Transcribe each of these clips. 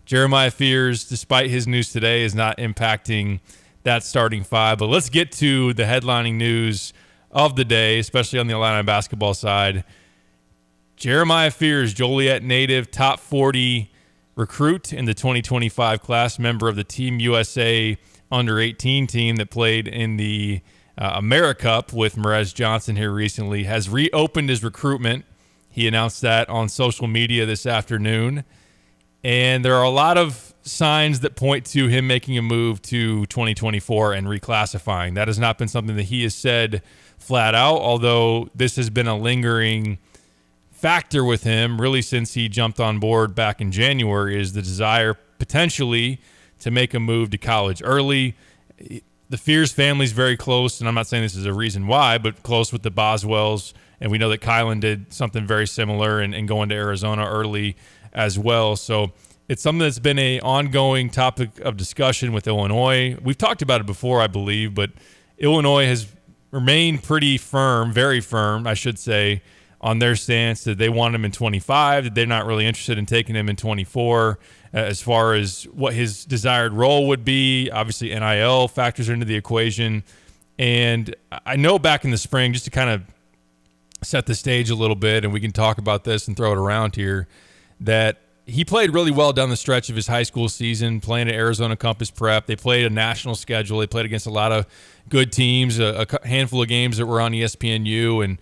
Jeremiah Fears, despite his news today, is not impacting that starting five. But let's get to the headlining news of the day, especially on the Illini basketball side. Jeremiah Fears, Joliet native, top 40 recruit in the 2025 class, member of the Team USA under-18 team that played in the AmeriCup with Merez Johnson here recently, has reopened his recruitment. He announced that on social media this afternoon. And there are a lot of signs that point to him making a move to 2024 and reclassifying. That has not been something that he has said flat out, although this has been a lingering factor with him really since he jumped on board back in January, is the desire potentially to make a move to college early. The Fears family is very close, and I'm not saying this is a reason why, but close with the Boswells, and we know that Kylan did something very similar and going to Arizona early as well. So it's something that's been an ongoing topic of discussion with Illinois. We've talked about it before, I believe, but Illinois has remained pretty firm, very firm, I should say, on their stance that they want him in 25, that they're not really interested in taking him in 24 as far as what his desired role would be. Obviously, NIL factors into the equation. And I know back in the spring, just to kind of set the stage a little bit, and we can talk about this and throw it around here, that he played really well down the stretch of his high school season, playing at Arizona Compass Prep. They played a national schedule. They played against a lot of good teams, a handful of games that were on ESPNU, and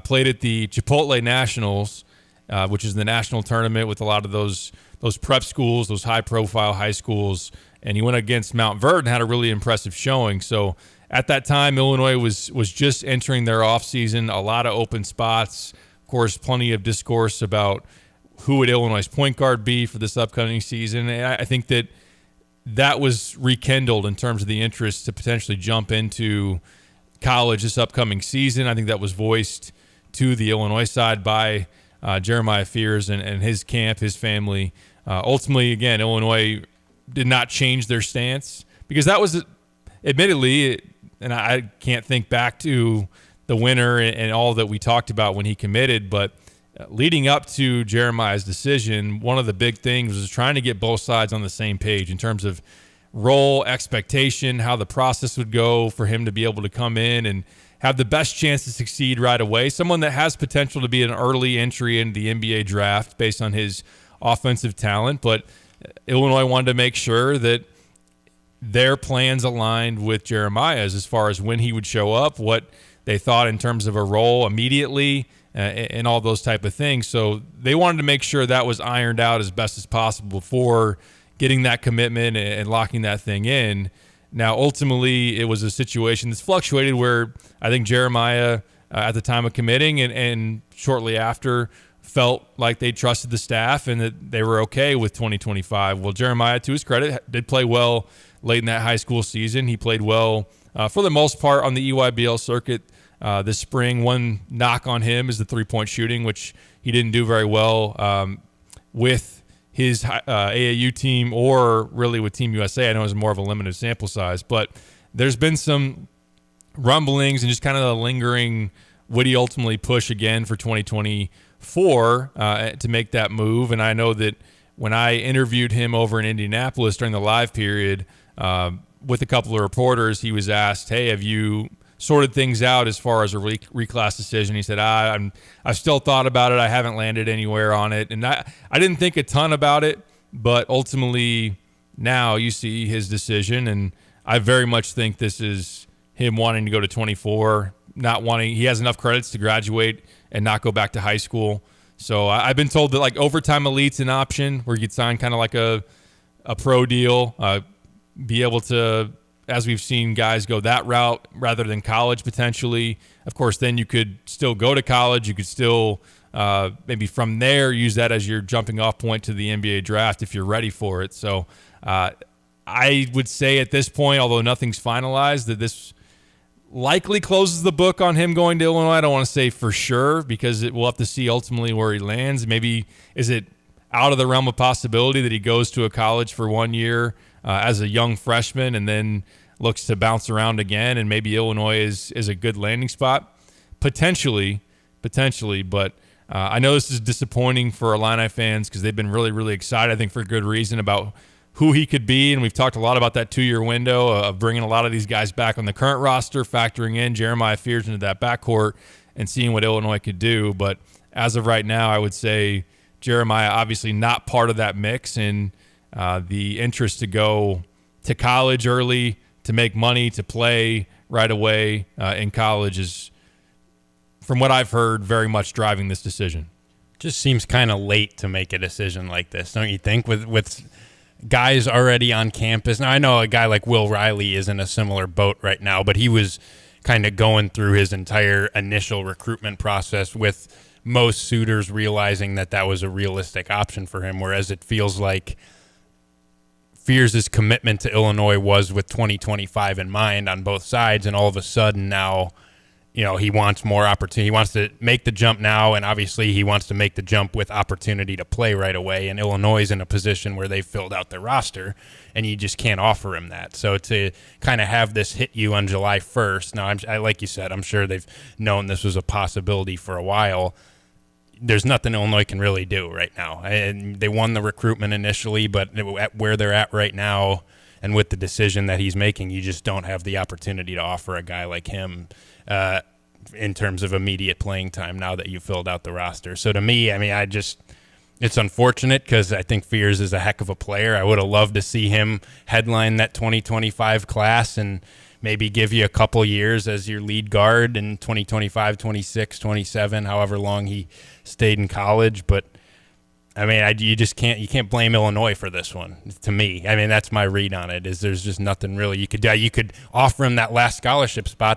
played at the Chipotle Nationals, which is the national tournament with a lot of those prep schools, those high-profile high schools. And he went against Mount Vernon and had a really impressive showing. So at that time, Illinois was just entering their offseason, a lot of open spots. Of course, plenty of discourse about who would Illinois' point guard be for this upcoming season. And I think that was rekindled in terms of the interest to potentially jump into college this upcoming season. I think that was voiced to the Illinois side by Jeremiah Fears and his camp, his family. Ultimately, again, Illinois did not change their stance because that was, admittedly, and I can't think back to the winter and all that we talked about when he committed, but leading up to Jeremiah's decision, one of the big things was trying to get both sides on the same page in terms of role, expectation, how the process would go for him to be able to come in and have the best chance to succeed right away. Someone that has potential to be an early entry into the NBA draft based on his offensive talent, but Illinois wanted to make sure that their plans aligned with Jeremiah's as far as when he would show up, what they thought in terms of a role immediately, and all those type of things. So they wanted to make sure that was ironed out as best as possible before getting that commitment and locking that thing in. Now, ultimately, it was a situation that's fluctuated where I think Jeremiah, at the time of committing and shortly after, felt like they trusted the staff and that they were okay with 2025. Well, Jeremiah, to his credit, did play well late in that high school season. He played well for the most part on the EYBL circuit this spring. One knock on him is the three-point shooting, which he didn't do very well with his AAU team or really with Team USA. I know it was more of a limited sample size, but there's been some rumblings and just kind of the lingering, would he ultimately push again for 2024 to make that move? And I know that when I interviewed him over in Indianapolis during the live period with a couple of reporters, he was asked, hey, have you sorted things out as far as a reclass decision? He said, I've still thought about it. I haven't landed anywhere on it. And I didn't think a ton about it, but ultimately now you see his decision. And I very much think this is him wanting to go to 24, he has enough credits to graduate and not go back to high school. So I've been told that like overtime elite's an option where you could sign kind of like a pro deal, be able to, as we've seen guys go that route rather than college potentially. Of course, then you could still go to college. You could still maybe from there use that as your jumping off point to the NBA draft if you're ready for it. So I would say at this point, although nothing's finalized, that this likely closes the book on him going to Illinois. I don't want to say for sure because we'll have to see ultimately where he lands. Maybe is it out of the realm of possibility that he goes to a college for 1 year as a young freshman and then looks to bounce around again, and maybe Illinois is a good landing spot? Potentially, but I know this is disappointing for Illini fans because they've been really, really excited, I think for good reason, about who he could be. And we've talked a lot about that 2-year window of bringing a lot of these guys back on the current roster, factoring in Jeremiah Fears into that backcourt and seeing what Illinois could do. But as of right now, I would say Jeremiah obviously not part of that mix. And the interest to go to college early, to make money, to play right away in college is, from what I've heard, very much driving this decision. Just seems kind of late to make a decision like this, don't you think? With guys already on campus. Now, I know a guy like Will Riley is in a similar boat right now, but he was kind of going through his entire initial recruitment process with most suitors realizing that that was a realistic option for him, whereas it feels like Fears' commitment to Illinois was with 2025 in mind on both sides, and all of a sudden now, he wants more opportunity. He wants to make the jump now, and obviously he wants to make the jump with opportunity to play right away. And Illinois is in a position where they've filled out their roster, and you just can't offer him that. So to kind of have this hit you on July 1st, now, like you said, I'm sure they've known this was a possibility for a while. There's nothing Illinois can really do right now. And they won the recruitment initially, but at where they're at right now and with the decision that he's making, you just don't have the opportunity to offer a guy like him in terms of immediate playing time now that you filled out the roster. So to me, it's unfortunate because I think Fears is a heck of a player. I would have loved to see him headline that 2025 class and maybe give you a couple years as your lead guard in 2025, 26, 27, however long he stayed in college. But you can't blame Illinois for this one. To me, that's my read on it. Is there's just nothing really you could do. You could offer him that last scholarship spot that